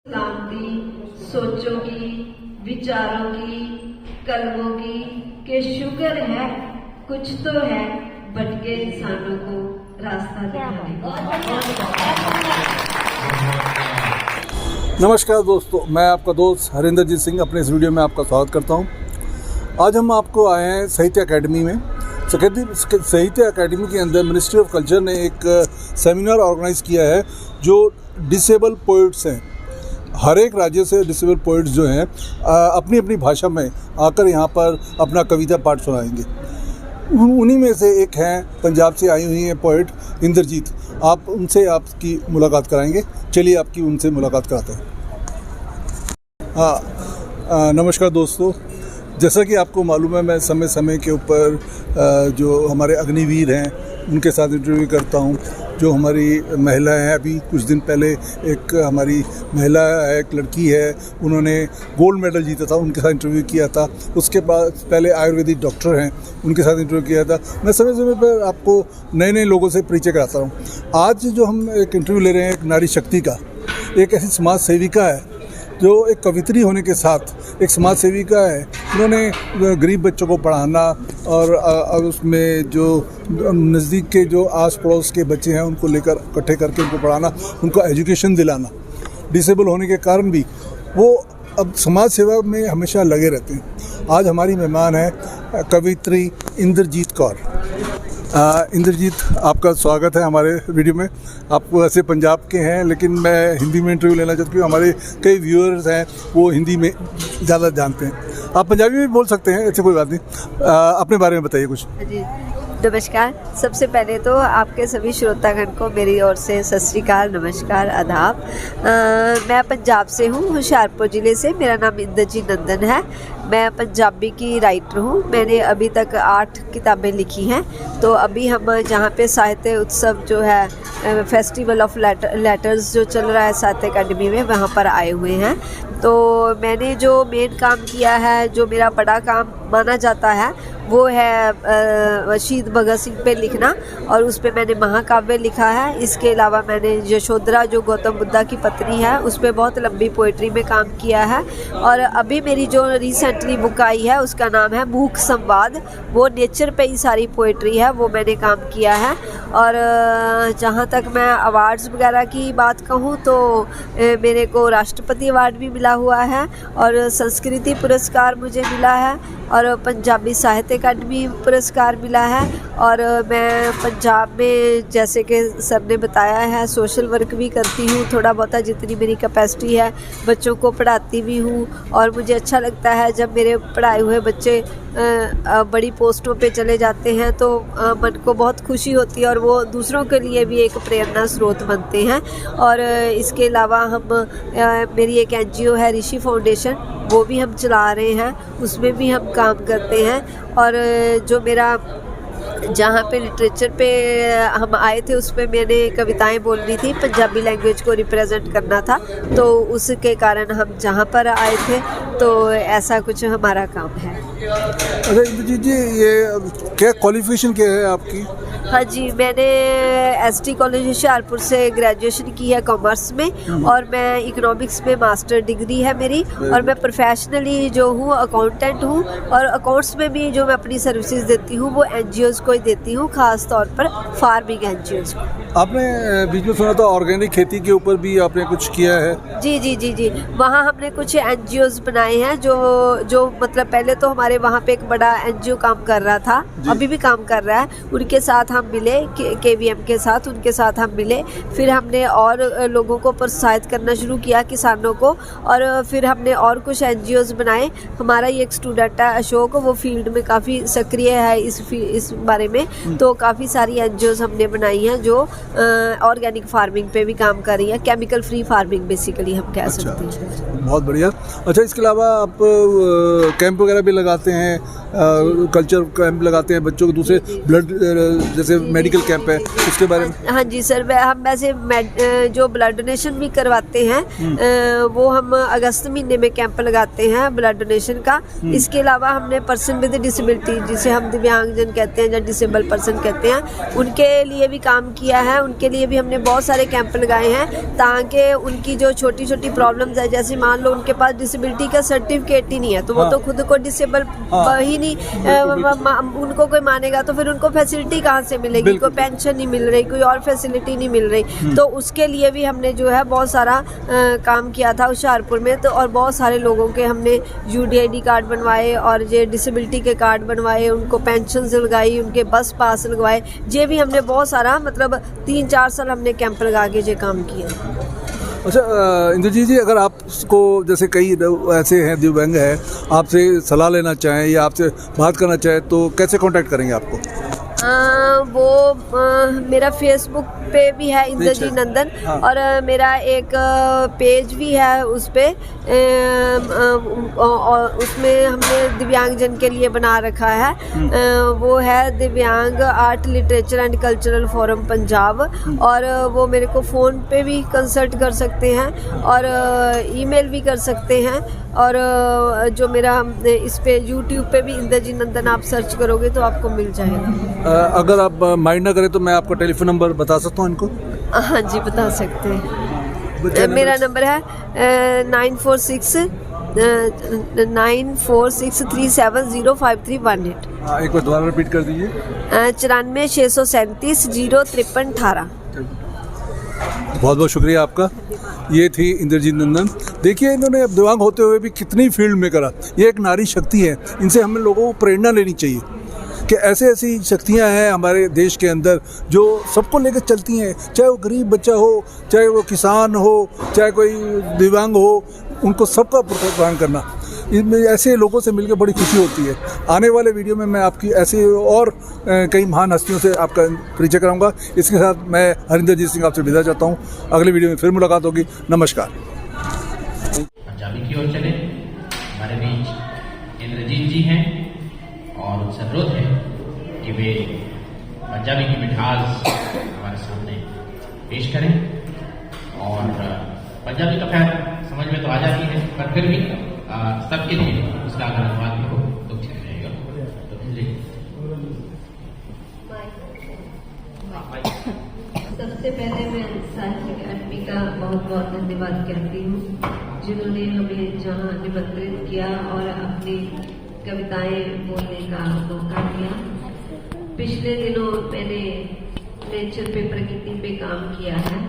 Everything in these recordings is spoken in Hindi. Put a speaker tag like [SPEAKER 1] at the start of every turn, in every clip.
[SPEAKER 1] क्रांति सोचों की, विचारों की, कलमों की के शुक्र है कुछ तो है भटके इंसानों को रास्ता दिखाने का।
[SPEAKER 2] नमस्कार दोस्तों, मैं आपका दोस्त हरिंदरजीत सिंह अपने इस वीडियो में आपका स्वागत करता हूं। आज हम आपको आए हैं साहित्य अकेडमी में। साहित्य अकेडमी के अंदर मिनिस्ट्री ऑफ कल्चर ने एक सेमिनार ऑर्गेनाइज किया है जो डिसेबल पोइट्स हैं। हर एक राज्य से डिसेबल पोइट्स जो हैं अपनी अपनी भाषा में आकर यहाँ पर अपना कविता पाठ सुनाएंगे। उन्हीं में से एक हैं पंजाब से आई हुई हैं पोइट इंद्रजीत। आप उनसे आपकी मुलाकात कराएंगे। चलिए आपकी उनसे मुलाकात कराते हैं। नमस्कार दोस्तों, जैसा कि आपको मालूम है मैं समय समय के ऊपर जो हमारे अग्निवीर हैं उनके साथ इंटरव्यू करता हूं। जो हमारी महिलाएं हैं, अभी कुछ दिन पहले एक हमारी महिला है, एक लड़की है, उन्होंने गोल्ड मेडल जीता था, उनके साथ इंटरव्यू किया था। उसके बाद पहले आयुर्वेदिक डॉक्टर हैं, उनके साथ इंटरव्यू किया था। मैं समय समय पर आपको नए नए लोगों से परिचय कराता हूँ। आज जो हम एक इंटरव्यू ले रहे हैं एक नारी शक्ति का, एक ऐसी समाज सेविका है जो एक कवित्री होने के साथ एक समाज सेविका है। उन्होंने गरीब बच्चों को पढ़ाना और उसमें जो नज़दीक के जो आस पड़ोस के बच्चे हैं उनको लेकर इकट्ठे करके उनको पढ़ाना, उनको एजुकेशन दिलाना। डिसेबल होने के कारण भी वो अब समाज सेवा में हमेशा लगे रहते हैं। आज हमारी मेहमान है कवित्री इंद्रजीत कौर। इंद्रजीत, आपका स्वागत है हमारे वीडियो में। आप वैसे पंजाब के हैं लेकिन मैं हिंदी में इंटरव्यू लेना चाहती हूँ। हमारे कई व्यूअर्स हैं वो हिंदी में ज़्यादा जानते हैं। आप पंजाबी में बोल सकते हैं, ऐसे कोई बात नहीं। अपने बारे में बताइए कुछ।
[SPEAKER 3] जी नमस्कार। सबसे पहले तो आपके सभी श्रोतागण को मेरी ओर से सत श्री अकाल, नमस्कार, आदाब। मैं पंजाब से हूँ, होशियारपुर ज़िले से। मेरा नाम इंद्रजीत नंदन है। मैं पंजाबी की राइटर हूँ। मैंने अभी तक 8 किताबें लिखी हैं। तो अभी हम जहाँ पे साहित्य उत्सव जो है फेस्टिवल ऑफ लेटर्स जो चल रहा है साहित्य अकेडमी में, वहाँ पर आए हुए हैं। तो मैंने जो मेन काम किया है, जो मेरा बड़ा काम माना जाता है, वो है शहीद भगत सिंह पे लिखना, और उस पे मैंने महाकाव्य लिखा है। इसके अलावा मैंने यशोधरा जो गौतम बुद्धा की पत्नी है उस पे बहुत लंबी पोइट्री में काम किया है। और अभी मेरी जो रिसेंटली बुक आई है उसका नाम है मूक संवाद। वो नेचर पे ही सारी पोइट्री है, वो मैंने काम किया है। और जहाँ तक मैं अवार्ड्स वगैरह की बात कहूँ तो मेरे को राष्ट्रपति अवार्ड भी मिला हुआ है और संस्कृति पुरस्कार मुझे मिला है और पंजाबी साहित्य अकादमी पुरस्कार मिला है। और मैं पंजाब में, जैसे कि सर ने बताया है, सोशल वर्क भी करती हूँ थोड़ा बहुत, जितनी मेरी कैपेसिटी है। बच्चों को पढ़ाती भी हूँ और मुझे अच्छा लगता है जब मेरे पढ़ाए हुए बच्चे बड़ी पोस्टों पे चले जाते हैं तो मन को बहुत खुशी होती है और वो दूसरों के लिए भी एक प्रेरणा स्रोत बनते हैं। और इसके अलावा हम मेरी एक NGO है ऋषि फाउंडेशन, वो भी हम चला रहे हैं, उसमें भी हम काम करते हैं। और जो मेरा जहाँ पे लिटरेचर पे हम आए थे उस पे मैंने कविताएं बोलनी थी, पंजाबी लैंग्वेज को रिप्रेजेंट करना था, तो उसके कारण हम जहाँ पर आए थे तो ऐसा कुछ हमारा काम है।
[SPEAKER 2] अच्छा इंद्रजीत जी, ये क्या क्वालिफिकेशन क्या है आपकी?
[SPEAKER 3] हाँ जी, मैंने ST कॉलेज होशियारपुर से ग्रेजुएशन की है कॉमर्स में, और मैं इकोनॉमिक्स में मास्टर डिग्री है मेरी। और मैं प्रोफेशनली जो हूँ अकाउंटेंट हूँ, और अकाउंट्स में भी जो मैं अपनी सर्विसेज देती हूँ वो NGOs को ही देती हूँ, ख़ास तौर पर फार्मिंग NGOs को।
[SPEAKER 2] आपने बीच में सुना था ऑर्गेनिक खेती के ऊपर भी आपने कुछ किया है?
[SPEAKER 3] जी जी जी जी, वहाँ हमने कुछ NGOs बनाए हैं जो मतलब पहले तो हमारे वहाँ पे एक बड़ा NGO काम कर रहा था, अभी भी काम कर रहा है। उनके साथ हम मिले, KVM के साथ, उनके साथ हम मिले। फिर हमने और लोगों को प्रोत्साहित करना शुरू किया, किसानों को। और फिर हमने और कुछ NGOs बनाए। हमारा ये एक स्टूडेंट है अशोक, वो फील्ड में काफ़ी सक्रिय है इस बारे में। तो काफ़ी सारी NGOs हमने बनाई हैं जो ऑर्गेनिक फार्मिंग पे भी काम कर रही है, केमिकल फ्री फार्मिंग बेसिकली हम कह सकते हैं।
[SPEAKER 2] बहुत बढ़िया। अच्छा, इसके अलावा आप कैंप वगैरह भी लगाते हैं, कल्चर कैंप लगाते हैं बच्चों को, दूसरे ब्लड जैसे जैसे मेडिकल कैंप है, उसके बारे में?
[SPEAKER 3] हाँ जी सर, हम वैसे जो ब्लड डोनेशन भी करवाते हैं, वो हम अगस्त महीने में कैंप लगाते हैं ब्लड डोनेशन का। इसके अलावा हमने पर्सन विद डिसेबिलिटी, जिसे हम दिव्यांगजन कहते हैं या डिसेबल पर्सन कहते हैं, उनके लिए भी काम किया है। उनके लिए भी हमने बहुत सारे कैंप लगाए हैं ताकि उनकी जो छोटी छोटी प्रॉब्लम्स है, जैसे मान लो उनके पास डिसेबिलिटी का सर्टिफिकेट ही नहीं है, तो वो तो खुद को डिसेबल ही नहीं, उनको कोई मानेगा तो फिर उनको फैसिलिटी कहाँ से मिलेगी? कोई पेंशन नहीं मिल रही, कोई और फैसिलिटी नहीं मिल रही। तो उसके लिए भी हमने जो है बहुत सारा काम किया था होशियारपुर में। तो और बहुत सारे लोगों के हमने UDID कार्ड बनवाए और ये डिसेबिलिटी के कार्ड बनवाए, उनको पेंशन लगाई, उनके बस पास लगवाए। ये भी हमने बहुत सारा, मतलब 3-4 साल हमने कैंप लगा के ये काम किया।
[SPEAKER 2] अच्छा इंद्रजीत जी, अगर आपको जैसे कई ऐसे हैं दिव्यांग हैं, आपसे सलाह लेना चाहें या आपसे बात करना चाहें तो कैसे कांटेक्ट करेंगे आपको?
[SPEAKER 3] मेरा फेसबुक पे भी है इंद्रजीत नंदन,
[SPEAKER 2] हाँ।
[SPEAKER 3] और मेरा एक पेज भी है उस पे, और उसमें हमने दिव्यांगजन के लिए बना रखा है। वो है दिव्यांग art literature and cultural forum Punjab, और वो मेरे को फ़ोन पे भी कंसल्ट कर सकते हैं और ईमेल भी कर सकते हैं। और जो मेरा इस पे यूट्यूब पे भी इंद्रजीत नंदन आप सर्च करोगे तो आपको मिल जाएगा।
[SPEAKER 2] अगर आप माइंड ना करें तो मैं आपका टेलीफोन नंबर बता सकता हूँ इनको?
[SPEAKER 3] हाँ जी, बता सकते हैं। मेरा नंबर है 9463705318।
[SPEAKER 2] एक बार दोबारा रिपीट कर दीजिए।
[SPEAKER 3] 94-637-053-18।
[SPEAKER 2] बहुत बहुत शुक्रिया आपका। ये थी इंद्रजीत नंदन। देखिए इन्होंने अब दिव्यांग होते हुए भी कितनी फील्ड में करा। ये एक नारी शक्ति है, इनसे हमें लोगों को प्रेरणा लेनी चाहिए कि ऐसी शक्तियां हैं हमारे देश के अंदर जो सबको लेकर चलती हैं, चाहे वो गरीब बच्चा हो, चाहे वो किसान हो, चाहे कोई दिव्यांग हो, उनको सबका प्रोत्साहन करना। इनमें ऐसे लोगों से मिलकर बड़ी खुशी होती है। आने वाले वीडियो में मैं आपकी ऐसे और कई महान हस्तियों से आपका परिचय कराऊंगा। इसके साथ मैं हरिंदरजीत सिंह आपसे विदा चाहता हूँ। अगले वीडियो में फिर मुलाकात होगी। नमस्कार।
[SPEAKER 4] पंजाबी की ओर चले, हमारे बीच इंद्रजीत जी हैं और उनसे अनुरोध है कि वे पंजाबी की मिठास हमारे सामने पेश करें। और पंजाबी तो खैर समझ में तो आ जाती है, पर फिर भी सबके लिए उसका अगर अनुवाद भी हो तो ठीक रहेगा। तो
[SPEAKER 1] सबसे पहले मैं साहित्य अकादमी का बहुत बहुत धन्यवाद कहती हूँ, जिन्होंने हमें जहाँ निमंत्रित किया और अपनी कविताएं बोलने का मौका दिया। पिछले दिनों मैंने नेचर पे, प्रकृति पे काम किया है,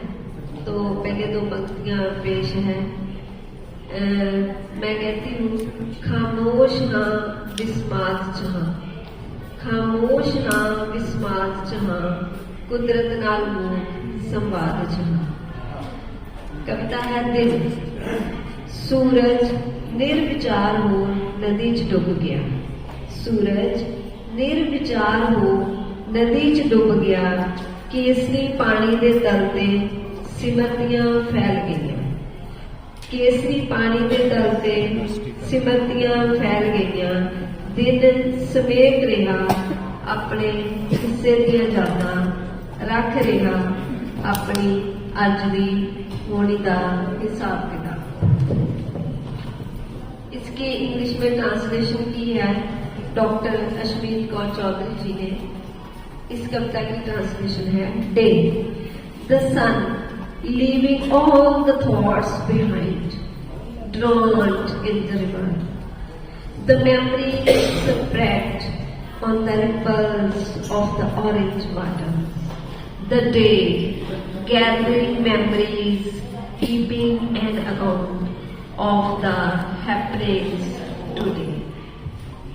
[SPEAKER 1] तो पहले 2 पंक्तियां पेश हैं। मैं कहती हूँ, खामोश हाँ विस्मात जहाँ, खामोश हाँ विस्मात जहाँ, कुदरत नाल मोह संवाद जहाँ। कविता है दिल। सूरज निर्विचार हो नदी च डुब गया, सूरज निर्विचार हो नदी च डुब गया, केसरी पानी दे तल ते सिमरतियां फैल गईयां, केसरी पानी दे तल ते सिमरतियां फैल गईयां, दिन समेट रहा अपने हिस्से दियां यादां, रख रहा अपनी अज दी होनी दा हिसाब किताब। इसकी इंग्लिश में ट्रांसलेशन की है डॉक्टर अश्मीत कौर चौधरी जी ने। इस कविता की ट्रांसलेशन है day. The sun leaving all the thoughts behind, drowned in the river. The memory spread on the ripples of the orange water. The day, gathering memories, keeping an account of the happenings today.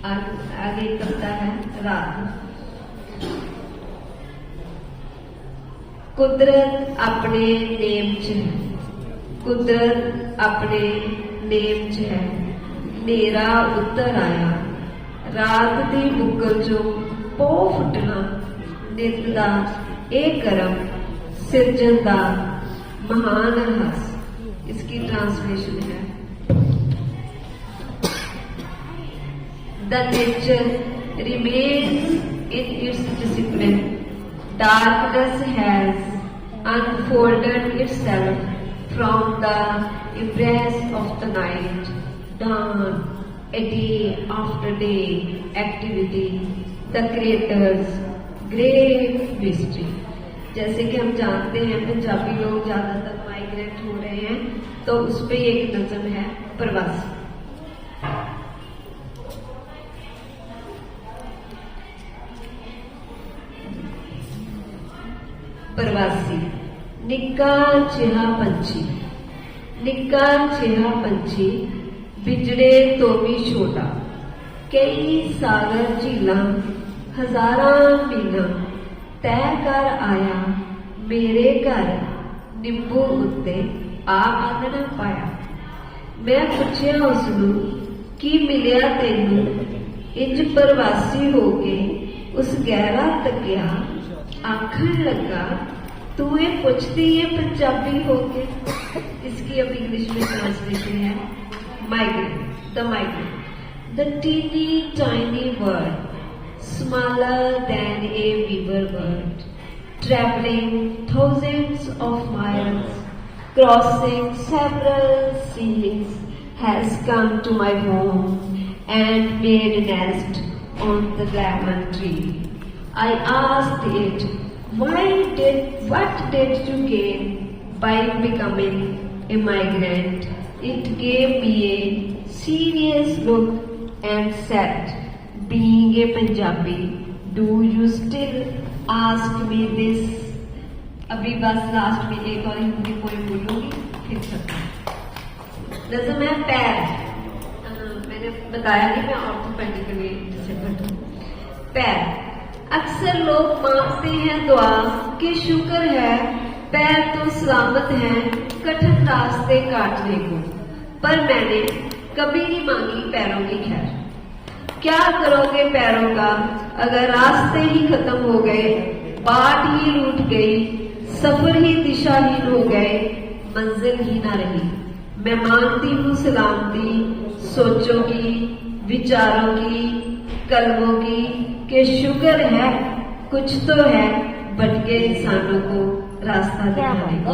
[SPEAKER 1] आगे कविता है रात। कुदरत अपने नेम च है, कुदरत अपने नेम च है, नेरा उतर आया, रात दी बुक्कल चो पो फुटना, नित दा ए करम, सिरजन दा महान रहस। इसकी ट्रांसलेशन है The nature remains in its discipline, darkness has unfolded itself from the embrace of the night. Dawn, a day after day activity, the creator's great mystery. जैसे कि हम जानते हैं पंजाबी लोग ज्यादातर माइग्रेट हो रहे हैं, तो उस पे एक नज़म है प्रवासी। प्रवासी निक्का जिहा पंछी, निक्का जिहा पंछी बिजड़े तो भी छोटा, कई सागर झीलां हजारां मीलां तय कर आया मेरे घर, निंबू उत्ते आ आनना पाया। मैं पुछया उसनू की मिलिया तेनू, इंज प्रवासी हो के उस गहरा तकिया, आखन लगा तू ये पूछती है पंजाबी हो के। इसकी अब इंग्लिश में ट्रांसलेशन है migrate, the migrate, the teeny tiny word, smaller than a weaver bird, traveling thousands of miles, crossing several seas, has come to my home and made a nest on the lemon tree. I asked it, what did you gain by becoming a migrant? It gave me a serious look and said, being a Punjabi, do you still ask me this? अभी बस लास्ट में एक और हिंदी पोएम बोलूंगी, फिर खत्म। नज़म है पैर। मैंने बताया कि मैं ऑर्थोपेडिकली डिसेबल्ड हूँ। पैर, अक्सर लोग मांगते हैं दुआ कि शुक्र है पैर तो सलामत हैं कठिन रास्ते काटने को, पर मैंने कभी नहीं मांगी पैरों की खैर। क्या करोगे पैरों का अगर रास्ते ही खत्म हो गए, बाट ही रूठ गई, सफर ही दिशाहीन हो गए, मंजिल ही ना रही। मैं मांगती हूँ सलामती सोचों की, विचारों की, कलमों की, कि शुक्र है कुछ तो है भटके इंसानों को रास्ता दिखाने को।